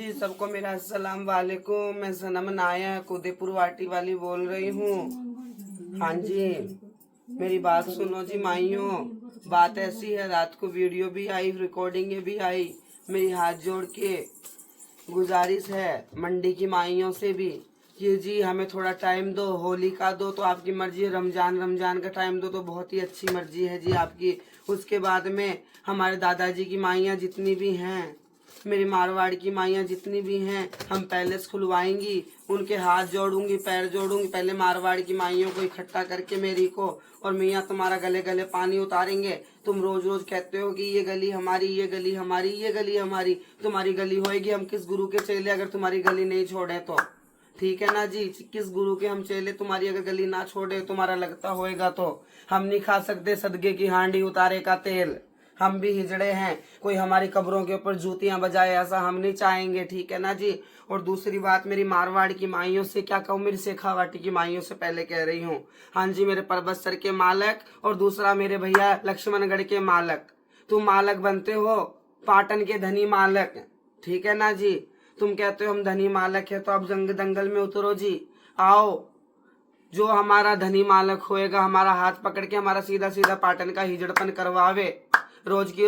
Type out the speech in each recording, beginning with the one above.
जी, सबको मेरा अस्सलाम वालेकुम। मैं सनम नायक उदयपुर वाटी वाली बोल रही हूँ। हाँ जी, मेरी बात सुनो जी माइयों। बात ऐसी है, रात को वीडियो भी आई, रिकॉर्डिंग भी आई। मेरी हाथ जोड़ के गुजारिश है मंडी की माइयों से भी कि जी हमें थोड़ा टाइम दो, होली का दो तो आपकी मर्जी है, रमजान का टाइम दो तो बहुत ही अच्छी मर्जी है जी आपकी। उसके बाद में हमारे दादाजी की माइयाँ जितनी भी हैं, मेरी मारवाड़ की माइयाँ जितनी भी हैं, हम पैलेस खुलवाएंगी। उनके हाथ जोड़ूंगी, पैर जोड़ूंगी। पहले मारवाड़ की माइयों को इकट्ठा करके मेरी को, और मियाँ तुम्हारा गले गले पानी उतारेंगे। तुम रोज रोज कहते हो कि ये गली हमारी, ये गली हमारी, ये गली हमारी। तुम्हारी गली होएगी, हम किस गुरु के चेले अगर तुम्हारी गली नहीं छोड़े तो? ठीक है ना जी, किस गुरु के हम चेले तुम्हारी अगर गली ना छोड़े, तुम्हारा लगता होएगा तो? हम नहीं खा सकते सदके की हांडी उतारे का तेल। हम भी हिजड़े हैं, कोई हमारी कब्रों के ऊपर जूतियां बजाए ऐसा हम नहीं चाहेंगे। ठीक है ना जी। और दूसरी बात, मेरी मारवाड़ की माइयों से क्या कहूँ, मेरी शेखावाटी की माइयों से पहले कह रही हूँ। हाँ जी, मेरे परबतसर के मालक, और दूसरा मेरे भैया लक्ष्मणगढ़ के मालक। तुम मालक बनते हो पाटन के धनी मालक। ठीक है ना जी। तुम कहते हो हम धनी मालक है, तो अब जंग दंगल में उतरो जी। आओ, जो हमारा धनी मालक होएगा, हमारा हाथ पकड़ के हमारा सीधा सीधा पाटन का हिजड़पन करवावे। रोज की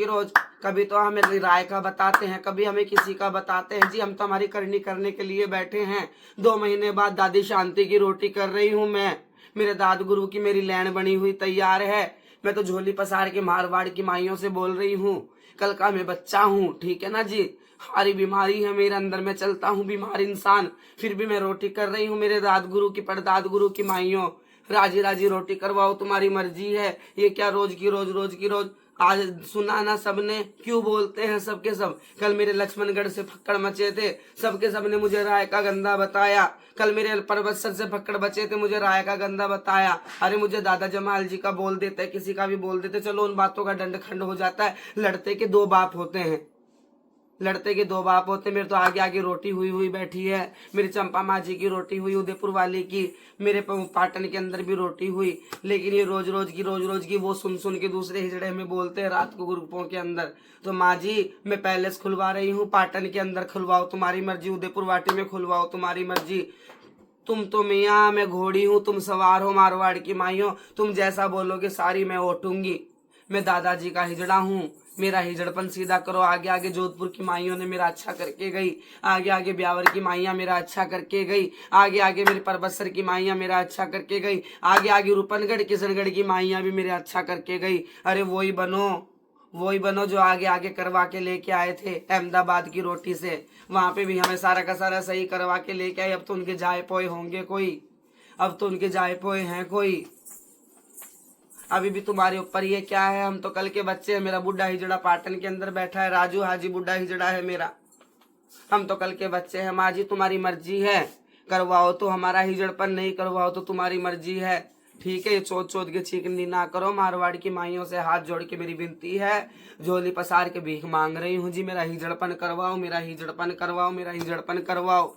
रोज कभी तो हमें राय का बताते हैं, कभी हमें किसी का बताते हैं। जी हम तो हमारी करनी करने के लिए बैठे हैं। 2 महीने बाद दादी शांति की रोटी कर रही हूँ मैं। मेरे दाद गुरु की मेरी लैंड बनी हुई तैयार है। मैं तो झोली पसार के मारवाड़ की माइयों से बोल रही हूँ, कल का मैं बच्चा हूँ। ठीक है ना जी। सारी बीमारी है मेरे अंदर, मैं चलता हूँ बीमार इंसान, फिर भी मैं रोटी कर रही हूँ। मेरे दाद गुरु की परदाद गुरु की माइयों, राजी राजी रोटी करवाओ, तुम्हारी मर्जी है। ये क्या रोज की रोज आज सुना ना सबने, क्यों बोलते हैं सबके सब। कल मेरे लक्ष्मणगढ़ से फक्कड़ मचे थे, सबके सब ने मुझे राय का गंदा बताया। कल मेरे परबतसर से फक्कड़ बचे थे, मुझे राय का गंदा बताया। अरे मुझे दादा जमाल जी का बोल देते, किसी का भी बोल देते, चलो उन बातों का दंड खंड हो जाता है। लड़ते के 2 बाप होते हैं, लड़ते के 2 बाप होते। मेरे तो आगे आगे रोटी हुई हुई बैठी है। मेरी चंपा माँ जी की रोटी हुई, उदयपुर वाली की, मेरे पाटन के अंदर भी रोटी हुई। लेकिन ये रोज रोज की वो सुन के दूसरे हिजड़े में बोलते हैं रात को ग्रुपों के अंदर। तो माँ जी, मैं पैलेस खुलवा रही हूँ, पाटन के अंदर खुलवाओ तुम्हारी मर्जी, उदयपुर वाटी में खुलवाओ तुम्हारी मर्जी। तुम तो मियाँ, मैं घोड़ी हूँ, तुम सवार हो मारवाड़ की माइयों। तुम जैसा बोलोगे सारी मैं ओटूंगी। मैं दादाजी का हिजड़ा हूँ, मेरा हिजड़पन सीधा करो। आगे आगे जोधपुर की माइयों ने मेरा अच्छा करके गई, आगे आगे ब्यावर की माइयाँ मेरा अच्छा करके गई, आगे आगे मेरी परबतसर की माइयाँ मेरा अच्छा करके गई, आगे आगे रूपनगढ़ किशनगढ़ की माइयाँ भी मेरा अच्छा करके गई। अरे वही बनो जो आगे आगे करवा के लेके आए थे अहमदाबाद की रोटी से। वहां पे भी हमें सारा का सारा सही करवा के लेके आए। अब तो उनके जाए पोए होंगे कोई, अब तो उनके जाए पोए हैं कोई। अभी भी तुम्हारे ऊपर ये क्या है, हम तो कल के बच्चे हैं। मेरा बुढ़ा हिजड़ा पाटन के अंदर बैठा है, राजू हाजी बुढ़ा हिजड़ा है मेरा। हम तो कल के बच्चे हैं। माँ जी तुम्हारी मर्जी है, करवाओ तो हमारा हिजड़पन, नहीं करवाओ तो तुम्हारी मर्जी है। ठीक है, ये चोद के चीकनी ना करो। मारवाड़ की माइयों से हाथ जोड़ के मेरी विनती है, झोली पसार के भीख मांग रही हूँ जी, मेरा हिजड़पन करवाओ, मेरा हिजड़पन करवाओ, मेरा हिजड़पन करवाओ।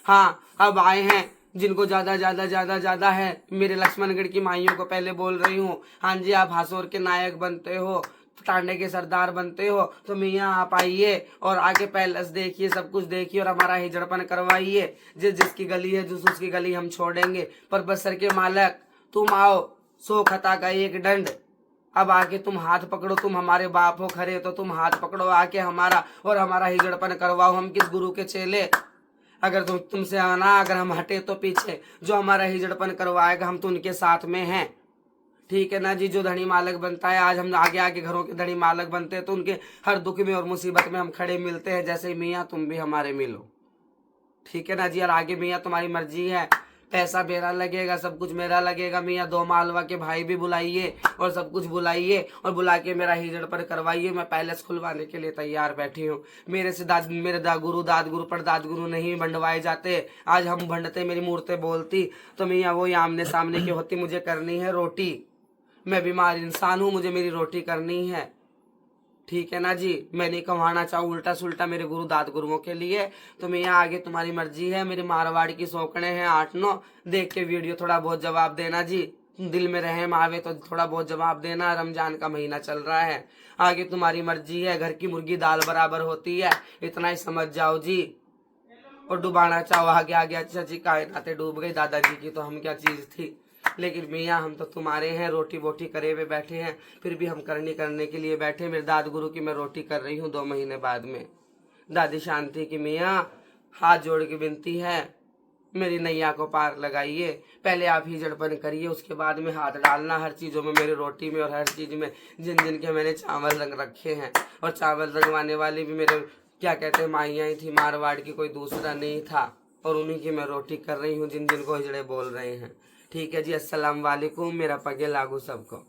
हाँ, अब आए हैं जिनको ज्यादा है। मेरे लक्ष्मणगढ़ की माइयों को पहले बोल रही हूँ, हाँ जी आप हासोर के नायक बनते हो, टांडे के सरदार बनते हो, तो मियाँ आप आइए और आके पैलेस देखिए, सब कुछ देखिए और हमारा हिजड़पन करवाइए। जिसकी गली है जिस उसकी गली हम छोड़ेंगे। पर बसर के मालक तुम आओ, 100 खता का 1 दंड। अब आके तुम हाथ पकड़ो, तुम हमारे बाप हो खरे तो तुम हाथ पकड़ो आके हमारा, और हमारा हिजड़पन करवाओ। हम किस गुरु के चेले, अगर तुमसे आना, अगर हम हटे तो पीछे। जो हमारा हिजड़पन करवाएगा हम तो उनके साथ में हैं। ठीक है ना जी। जो धनी मालक बनता है, आज हम आगे आगे घरों के धनी मालक बनते हैं, तो उनके हर दुख में और मुसीबत में हम खड़े मिलते हैं। जैसे मियाँ तुम भी हमारे मिलो। ठीक है ना जी। और आगे मियाँ तुम्हारी मर्जी है, पैसा मेरा लगेगा, सब कुछ मेरा लगेगा। मियाँ 2 मालवा के भाई भी बुलाइए और सब कुछ बुलाइए और बुला के मेरा हिजड़पन करवाइए। मैं पैलेस खुलवाने के लिए तैयार बैठी हूँ। मेरे से मेरे दाद गुरु परदाद गुरु नहीं भंडवाए जाते। आज हम भंडते, मेरी मूर्तें बोलती तो मियाँ वो आमने सामने की होती। मुझे करनी है रोटी, मैं बीमार इंसान हूँ, मुझे मेरी रोटी करनी है। ठीक है ना जी। मैं नहीं कमाना चाहूँ उल्टा सुल्टा मेरे गुरु दाद गुरुओं के लिए। तो मैं यहाँ आगे तुम्हारी मर्जी है। मेरी मारवाड़ की सौकड़े हैं 8-9, देख के वीडियो थोड़ा बहुत जवाब देना जी। दिल में रहम आवे तो थोड़ा बहुत जवाब देना। रमजान का महीना चल रहा है, आगे तुम्हारी मर्जी है। घर की मुर्गी दाल बराबर होती है, इतना ही समझ जाओ जी। और डुबाना चाहो आगे आगे, अच्छा जी कायनातें डूब गई, दादाजी की तो हम क्या चीज थी। लेकिन मियाँ हम तो तुम्हारे हैं, रोटी वोटी करे हुए बैठे हैं, फिर भी हम करने के लिए बैठे। मेरे दाद गुरु की मैं रोटी कर रही हूँ 2 महीने बाद में। दादी शांति की मियाँ हाथ जोड़ के विनती है, मेरी नैया को पार लगाइए। पहले आप ही जड़पन करिए, उसके बाद में हाथ डालना हर चीज़ों में, मेरी रोटी में और हर चीज़ में जिन जिन के मैंने चावल रंग रखे हैं। और चावल रंगवाने वाली भी मेरे क्या कहते हैं माइयाँ ही थी, मारवाड़ की, कोई दूसरा नहीं था। और उन्हीं की मैं रोटी कर रही हूँ जिन जिन को हिजड़े बोल रहे हैं। ठीक है जी, अस्सलाम वालेकुम, मेरा पगे लागू सबको।